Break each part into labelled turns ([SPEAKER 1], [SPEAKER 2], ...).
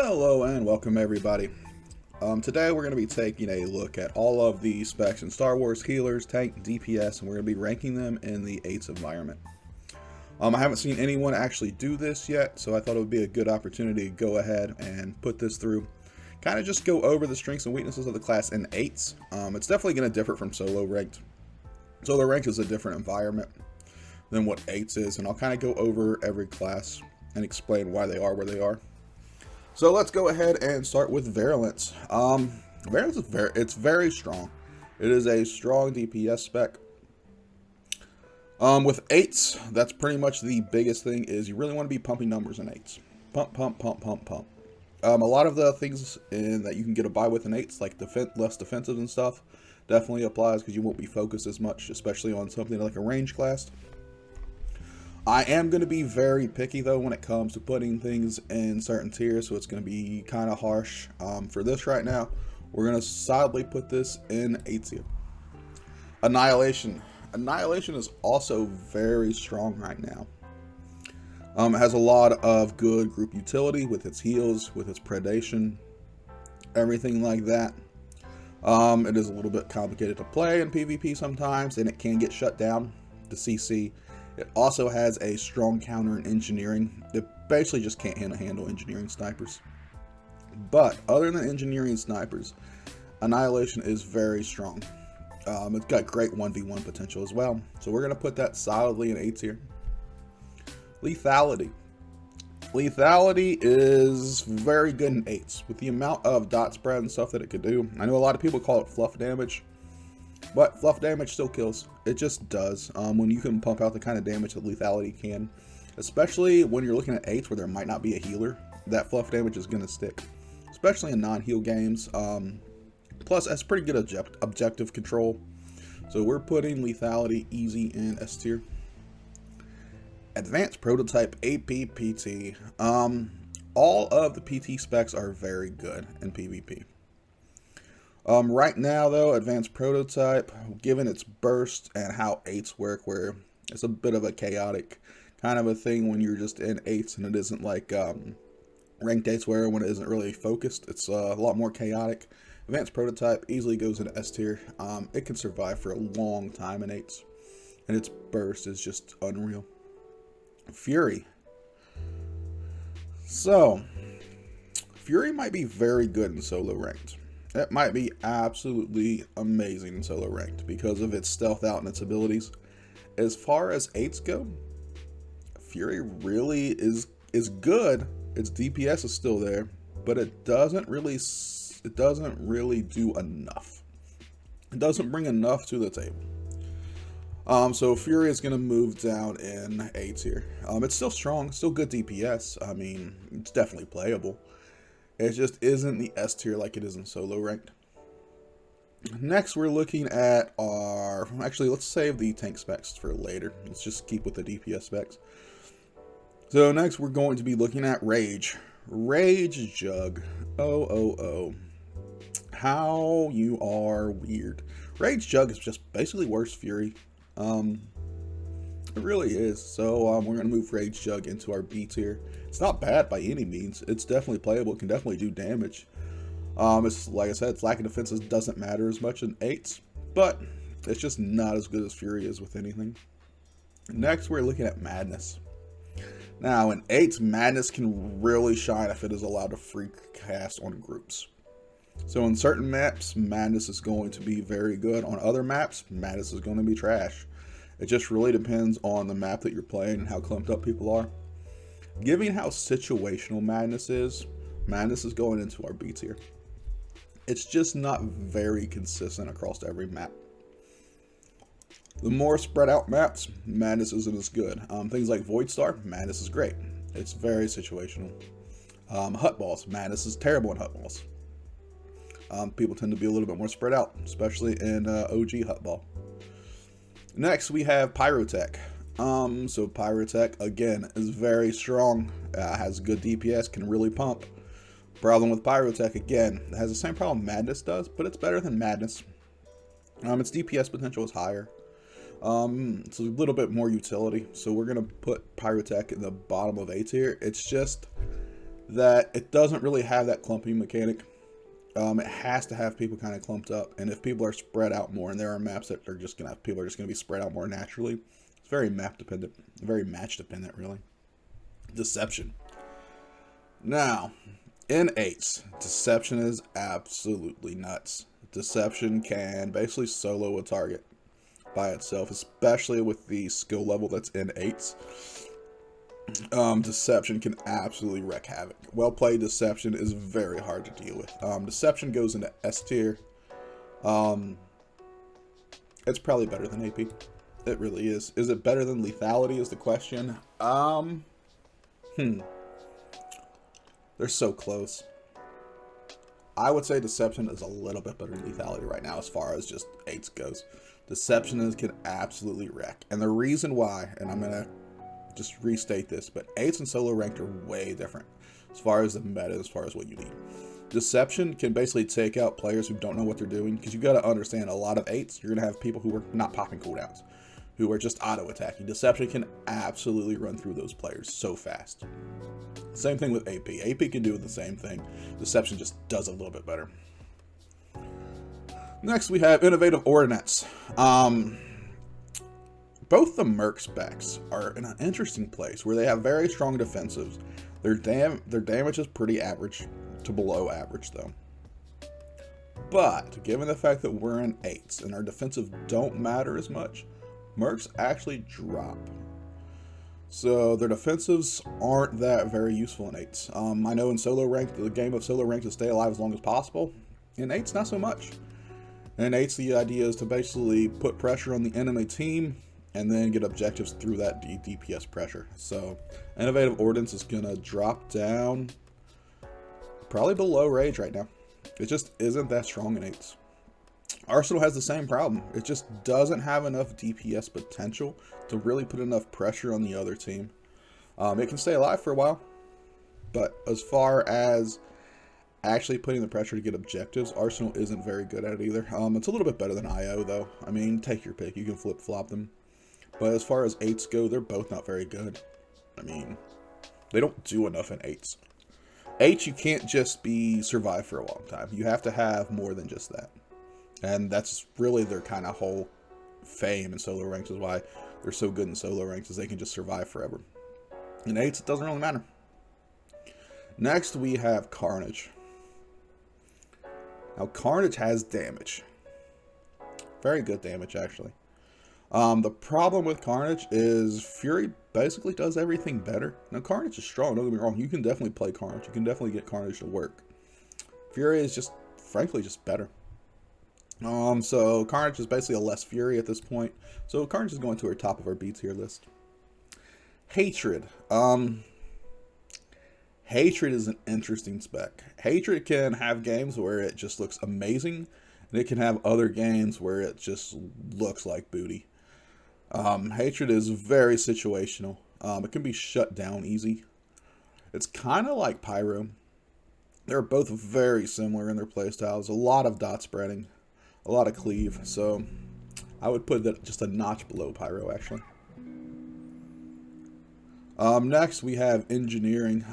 [SPEAKER 1] Hello and welcome everybody. Today we're going to be taking a look at all of the specs in Star Wars healers, tank, DPS, and we're going to be ranking them in the 8's environment. I haven't seen anyone actually do this yet, so I thought it would be a good opportunity to go ahead and put this through. Kind of just go over the strengths and weaknesses of the class in 8's. It's definitely going to differ from solo ranked. Solo ranked is a different environment than what 8's is, and I'll kind of go over every class and explain why they are where they are. So let's go ahead and start with Virulence. Virulence is it's very strong. It is a strong DPS spec. With 8's, that's pretty much the biggest thing is you really want to be pumping numbers in 8's. Pump, pump, pump, pump, pump. A lot of the things that you can get a buy with in 8's, like less defensive and stuff, definitely applies because you won't be focused as much, especially on something like a range class. I am going to be very picky though when it comes to putting things in certain tiers, so it's going to be kind of harsh. For this right now, we're going to solidly put this in 8 tier. Annihilation. Annihilation is also very strong right now. It has a lot of good group utility with its heals, with its predation, everything like that. It is a little bit complicated to play in PvP sometimes, and it can get shut down to CC. It also has a strong counter in engineering. It basically just can't handle engineering snipers. But other than engineering snipers, Annihilation is very strong. It's got great 1v1 potential as well. So we're going to put that solidly in 8 tier. Lethality. Lethality is very good in 8's. With the amount of dot spread and stuff that it could do. I know a lot of people call it fluff damage. But fluff damage still kills. It just does. When you can pump out the kind of damage that lethality can. Especially when you're looking at 8's where there might not be a healer. That fluff damage is going to stick. Especially in non-heal games. Plus, that's pretty good objective control. So we're putting lethality easy in S tier. Advanced Prototype APPT. All of the PT specs are very good in PvP. Right now, though, Advanced Prototype, given its burst and how 8's work, where it's a bit of a chaotic kind of a thing when you're just in 8's, and it isn't like ranked 8's where when it isn't really focused, it's a lot more chaotic. Advanced Prototype easily goes into S tier. It can survive for a long time in 8's, and its burst is just unreal. Fury. So, Fury might be very good in solo ranked. It might be absolutely amazing in solo ranked because of its stealth out and its abilities. As far as 8's go, Fury really is good. Its DPS is still there, but it doesn't really do enough. It doesn't bring enough to the table. So Fury is going to move down in 8 tier. It's still strong, still good DPS. I mean, it's definitely playable. It just isn't the S tier like it is in solo ranked. Next, we're looking at our... Actually, let's save the tank specs for later. Let's just keep with the DPS specs. So next, we're going to be looking at Rage. Rage Jug. Oh. How you are weird. Rage Jug is just basically worse Fury. It really is. So we're going to move Rage Jug into our B tier. It's not bad by any means. It's definitely playable. It can definitely do damage. It's like I said, its lack of defenses doesn't matter as much in 8's, but it's just not as good as Fury is with anything. Next, we're looking at Madness. Now, in 8's, Madness can really shine if it is allowed to free cast on groups. So in certain maps, Madness is going to be very good. On other maps, Madness is going to be trash. It just really depends on the map that you're playing and how clumped up people are. Given how situational Madness is going into our B tier. It's just not very consistent across every map. The more spread out maps, Madness isn't as good. Things like Voidstar, Madness is great. It's very situational. Hut balls, Madness is terrible in hut balls. People tend to be a little bit more spread out, especially in OG hut ball. Next, we have Pyrotech. So Pyrotech, again, is very strong, has good DPS, can really pump. Problem with Pyrotech, again, it has the same problem Madness does, but it's better than Madness. Its DPS potential is higher. It's a little bit more utility, so we're going to put Pyrotech in the bottom of A tier. It's just that it doesn't really have that clumping mechanic. It has to have people kind of clumped up, and if people are spread out more, and there are maps that are just gonna have people are just gonna be spread out more naturally. It's very map dependent, very match dependent, really. Deception. Now, in 8s, Deception is absolutely nuts. Deception can basically solo a target by itself, especially with the skill level that's in 8s. Deception can absolutely wreak havoc. Well played Deception is very hard to deal with. Deception goes into S tier. It's probably better than AP. It really is. Is it better than Lethality is the question. They're so close. I would say Deception is a little bit better than Lethality right now as far as just 8s goes. Deception can absolutely wreck. And the reason why, and I'm going to just restate this, but 8s and solo ranked are way different as far as the meta, as far as what you need. Deception can basically take out players who don't know what they're doing, because you got to understand, a lot of 8s, you're going to have people who are not popping cooldowns, who are just auto-attacking. Deception can absolutely run through those players so fast. Same thing with AP. AP can do the same thing. Deception just does a little bit better. Next, we have Innovative Ordnance. Both the Merc specs are in an interesting place where they have very strong defensives. Their damage is pretty average to below average, though. But given the fact that we're in 8s and our defensive don't matter as much, Mercs actually drop. So their defensives aren't that very useful in 8s. I know in solo ranked, the game of solo ranked is stay alive as long as possible. In 8s, not so much. In 8s, the idea is to basically put pressure on the enemy team and then get objectives through that DPS pressure. So Innovative Ordnance is going to drop down probably below Rage right now. It just isn't that strong in 8s. Arsenal has the same problem. It just doesn't have enough DPS potential to really put enough pressure on the other team. It can stay alive for a while, but as far as actually putting the pressure to get objectives, Arsenal isn't very good at it either. It's a little bit better than IO, though. I mean, take your pick. You can flip-flop them. But as far as 8s go, they're both not very good. I mean, they don't do enough in 8s. 8s, you can't just be survive for a long time. You have to have more than just that. And that's really their kind of whole fame in solo ranks, is why they're so good in solo ranks, is they can just survive forever. In 8s, it doesn't really matter. Next, we have Carnage. Now, Carnage has damage. Very good damage, actually. The problem with Carnage is Fury basically does everything better. Now, Carnage is strong, don't get me wrong. You can definitely play Carnage. You can definitely get Carnage to work. Fury is just, frankly, just better. So Carnage is basically a less Fury at this point. So Carnage is going to our top of our B tier list. Hatred. Hatred is an interesting spec. Hatred can have games where it just looks amazing, and it can have other games where it just looks like booty. Hatred is very situational. It can be shut down easy. It's kind of like Pyro. They're both very similar in their playstyles. A lot of dot spreading, a lot of cleave. So I would put that just a notch below Pyro, actually. Next, we have Engineering.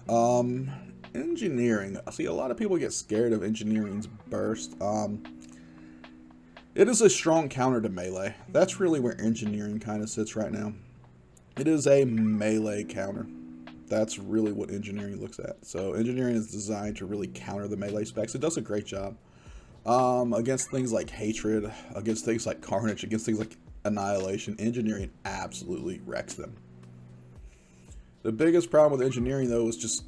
[SPEAKER 1] Engineering. See, a lot of people get scared of Engineering's burst. It is a strong counter to melee. That's really where Engineering kind of sits right now. It is a melee counter. That's really what Engineering looks at. So Engineering is designed to really counter the melee specs. It does a great job. Against things like Hatred, against things like Carnage, against things like Annihilation, Engineering absolutely wrecks them. The biggest problem with Engineering, though, is just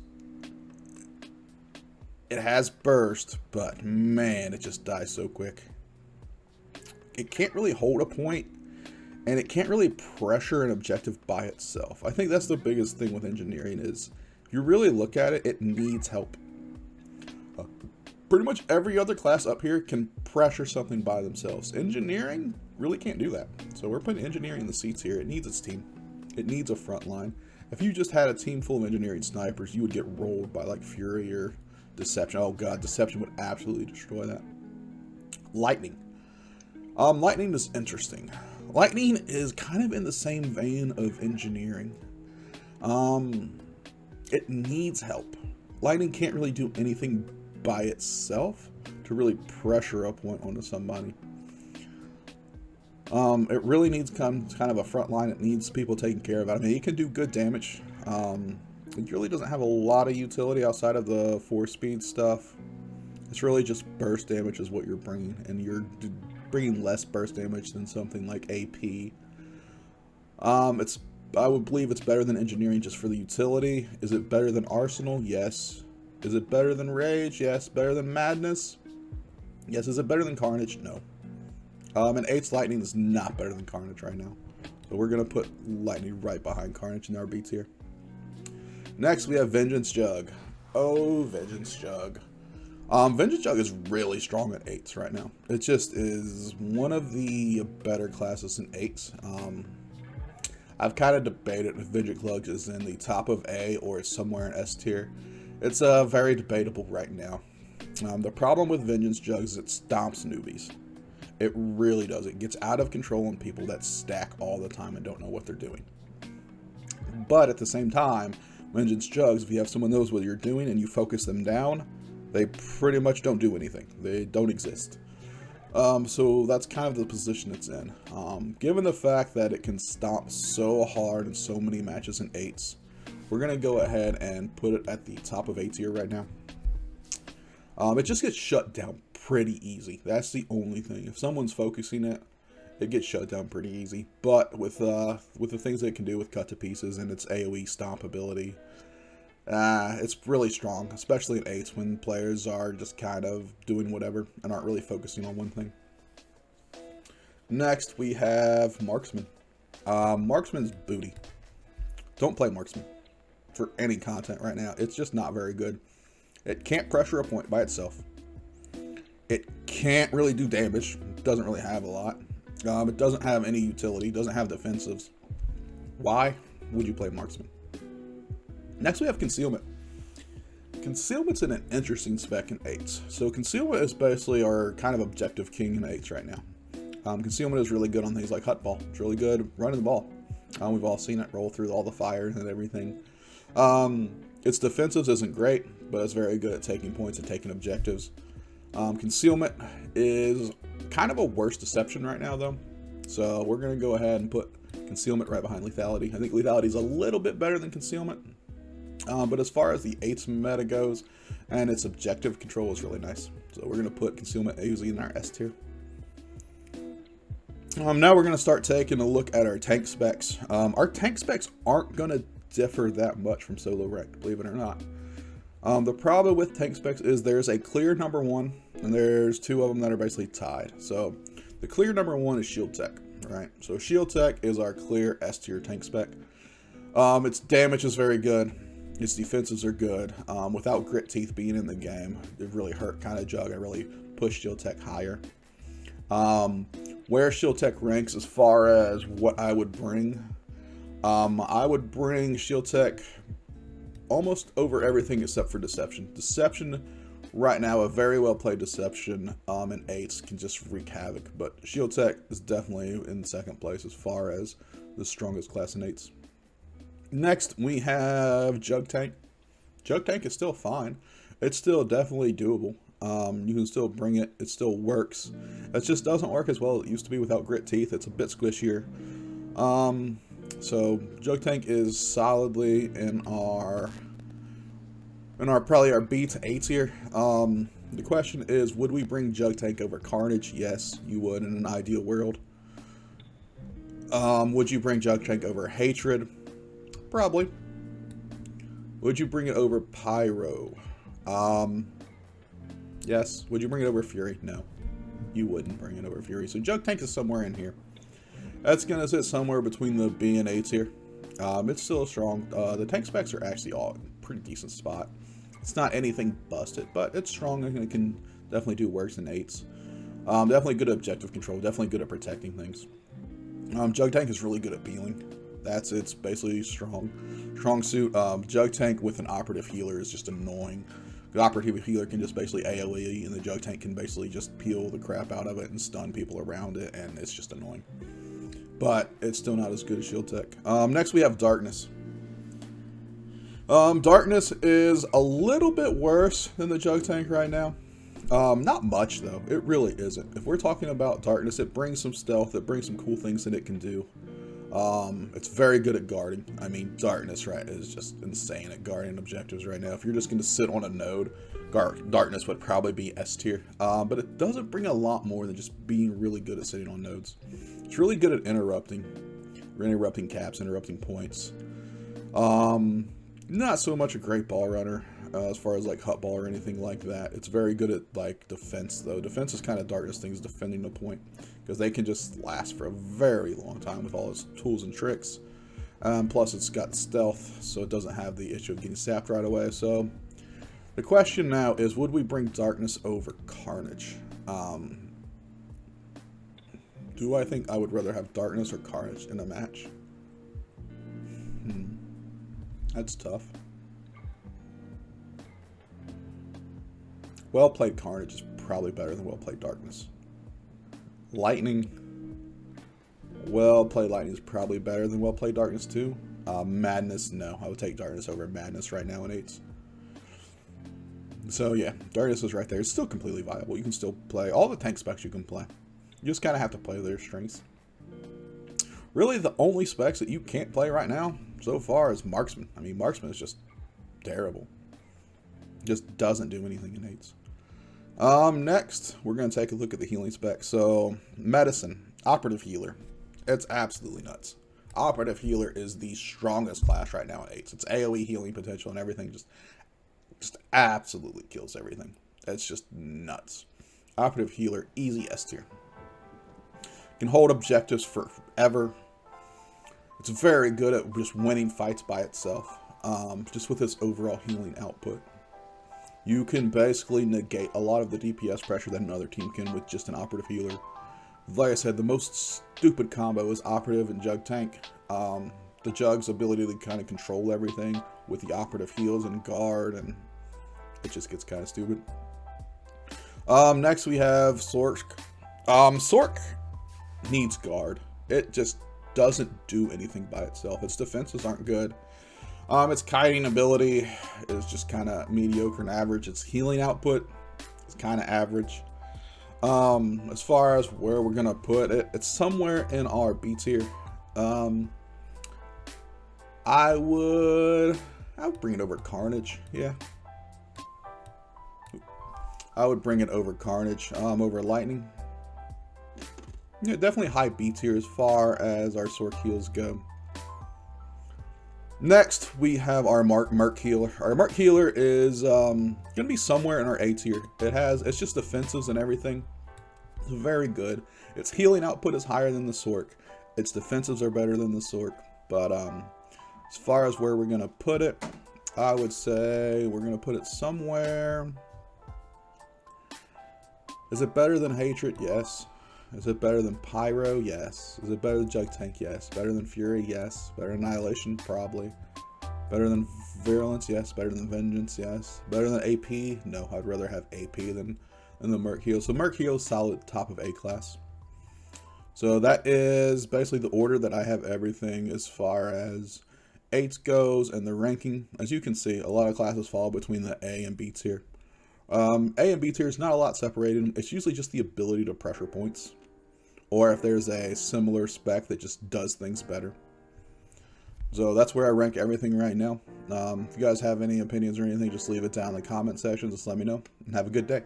[SPEAKER 1] it has burst, but man, it just dies so quick. It can't really hold a point, and it can't really pressure an objective by itself. I think that's the biggest thing with Engineering is, if you really look at it, it needs help. Pretty much every other class up here can pressure something by themselves. Engineering really can't do that. So we're putting Engineering in the C tier. It needs its team. It needs a front line. If you just had a team full of Engineering snipers, you would get rolled by like Fury or Deception. Oh god, Deception would absolutely destroy that. Lightning. Lightning is interesting. Lightning is kind of in the same vein of Engineering. It needs help. lightning can't really do anything by itself to really pressure a point onto somebody. It really needs kind of a front line. It needs people taking care of it. I mean, it can do good damage. It really doesn't have a lot of utility outside of the 4-speed stuff. It's really just burst damage is what you're bringing, and you're bringing less burst damage than something like AP. I would believe it's better than engineering just for the utility. Is it better than Arsenal? Yes. Is it better than Rage? Yes. Better than Madness? Yes. Is it better than Carnage? No. And 8's Lightning is not better than Carnage right now. So we're going to put Lightning right behind Carnage in our B tier. Next, we have Vengeance Jug. Oh, Vengeance Jug. Vengeance Jug is really strong at 8s right now. It just is one of the better classes in 8s. I've kind of debated if Vengeance Jug is in the top of A or somewhere in S tier. It's very debatable right now. The problem with Vengeance Jug is it stomps newbies. It really does. It gets out of control on people that stack all the time and don't know what they're doing. But at the same time, Vengeance Jugs, if you have someone who knows what you're doing and you focus them down, they pretty much don't do anything. They don't exist. So that's kind of the position it's in. Given the fact that it can stomp so hard in so many matches in 8s, we're going to go ahead and put it at the top of A tier right now. It just gets shut down pretty easy. That's the only thing. If someone's focusing it, it gets shut down pretty easy. But with the things that it can do with cut to pieces and its AoE stomp ability, it's really strong, especially in 8s when players are just kind of doing whatever and aren't really focusing on one thing. Next, we have Marksman. Marksman's booty. Don't play Marksman for any content right now. It's just not very good. It can't pressure a point by itself. It can't really do damage. It doesn't really have a lot. It doesn't have any utility. It doesn't have defensives. Why would you play Marksman? Next, we have Concealment. Concealment's in an interesting spec in 8s. So Concealment is basically our kind of objective king in 8s right now. Concealment is really good on things like Hut Ball. It's really good running the ball. We've all seen it roll through all the fires and everything. Its defensives isn't great, but it's very good at taking points and taking objectives. Concealment is kind of a worse deception right now, though. So we're going to go ahead and put Concealment right behind Lethality. I think Lethality is a little bit better than Concealment. But as far as the 8s meta goes, and its objective control is really nice. So we're going to put Concealment usually in our S tier. Now we're going to start taking a look at our tank specs. Our tank specs aren't going to differ that much from solo ranked, believe it or not. The problem with tank specs is there's a clear number 1, and there's 2 of them that are basically tied. So the clear number 1 is Shield Tech, right? So Shield Tech is our clear S tier tank spec. Its damage is very good. Its defenses are good. Without Grit Teeth being in the game, it really hurt kind of Jug. I really pushed Shield Tech higher. Where Shield Tech ranks as far as what I would bring, I would bring Shield Tech almost over everything except for Deception. Deception, right now, a very well played Deception in 8s can just wreak havoc, but Shield Tech is definitely in second place as far as the strongest class in 8s. Next, we have Jug Tank. Jug Tank is still fine. It's still definitely doable. You can still bring it. It still works. It just doesn't work as well as it used to be without Grit Teeth. It's a bit squishier. So Jug Tank is solidly in our probably our B to A tier. The question is, would we bring Jug Tank over Carnage? Yes, you would in an ideal world. Would you bring Jug Tank over Hatred? Probably. Would you bring it over Pyro? Yes. Would you bring it over Fury? No. You wouldn't bring it over Fury. So Jug Tank is somewhere in here. That's going to sit somewhere between the B and A tier. It's still strong. The tank specs are actually all in a pretty decent spot. It's not anything busted, but it's strong and it can definitely do worse than 8s. Definitely good at objective control. Definitely good at protecting things. Jug Tank is really good at peeling. That's its basically strong suit. Jug Tank with an operative healer is just annoying. The operative healer can just basically AoE, and the Jug Tank can basically just peel the crap out of it and stun people around it, and it's just annoying. But it's still not as good as Shield Tech. Next we have Darkness. Darkness is a little bit worse than the Jug Tank right now. Not much though, it really isn't. If we're talking about Darkness, it brings some stealth, it brings some cool things that it can do. It's very good at guarding. I mean, Darkness, right, is just insane at guarding objectives right now. If you're just going to sit on a node, Darkness would probably be S tier. But it doesn't bring a lot more than just being really good at sitting on nodes. It's really good at interrupting caps, interrupting points. Not so much a great ball runner as far as like hut ball or anything like that. It's very good at like defense though. Defense is kind of Darkness things defending the point because they can just last for a very long time with all its tools and tricks. Plus it's got stealth, so it doesn't have the issue of getting sapped right away. So the question now is, would we bring Darkness over Carnage? Do I think I would rather have Darkness or Carnage in a match? That's tough. Well played Carnage is probably better than well played Darkness. Lightning. Well played Lightning is probably better than well played Darkness too. Madness, no. I would take Darkness over Madness right now in 8s. So yeah, Darkness is right there. It's still completely viable. You can still play all the tank specs you can play. You just kind of have to play their strengths. Really, the only specs that you can't play right now so far is Marksman. I mean, Marksman is just terrible. Just doesn't do anything in 8s. Next, we're going to take a look at the healing specs. So, Medicine, Operative Healer. It's absolutely nuts. Operative Healer is the strongest class right now in 8s. Its AoE healing potential and everything just absolutely kills everything. It's just nuts. Operative Healer, easy S tier. Can hold objectives forever. It's very good at just winning fights by itself, just with its overall healing output. You can basically negate a lot of the DPS pressure that another team can with just an Operative Healer. Like I said, the most stupid combo is Operative and Jug Tank. The Jug's ability to kind of control everything with the Operative heals and guard, and it just gets kind of stupid. Next we have Sork. Sork needs guard. It just doesn't do anything by itself. Its defenses aren't good. Its kiting ability is just kind of mediocre and average. Its healing output is kind of average. As far as where we're gonna put it, it's somewhere in our B tier. I would bring it over Carnage. Yeah, I would bring it over Carnage. Over Lightning. Yeah, definitely high B tier as far as our Sork heals go. Next, we have our Merc Healer. Our Merc Healer is going to be somewhere in our A tier. It's just defensives and everything. It's very good. Its healing output is higher than the Sork. Its defensives are better than the Sork. But as far as where we're going to put it, I would say we're going to put it somewhere. Is it better than Hatred? Yes. Is it better than Pyro? Yes. Is it better than Jug Tank? Yes. Better than Fury? Yes. Better than Annihilation? Probably. Better than Virulence? Yes. Better than Vengeance? Yes. Better than AP? No. I'd rather have AP than the Merc Heal. So Merc Heal is solid top of A class. So that is basically the order that I have everything as far as 8s goes and the ranking. As you can see, a lot of classes fall between the A and B tier. A and B tier is not a lot separated. It's usually just the ability to pressure points, or if there's a similar spec that just does things better. So that's where I rank everything right now. If you guys have any opinions or anything, just leave it down in the comment section. Just let me know, and have a good day.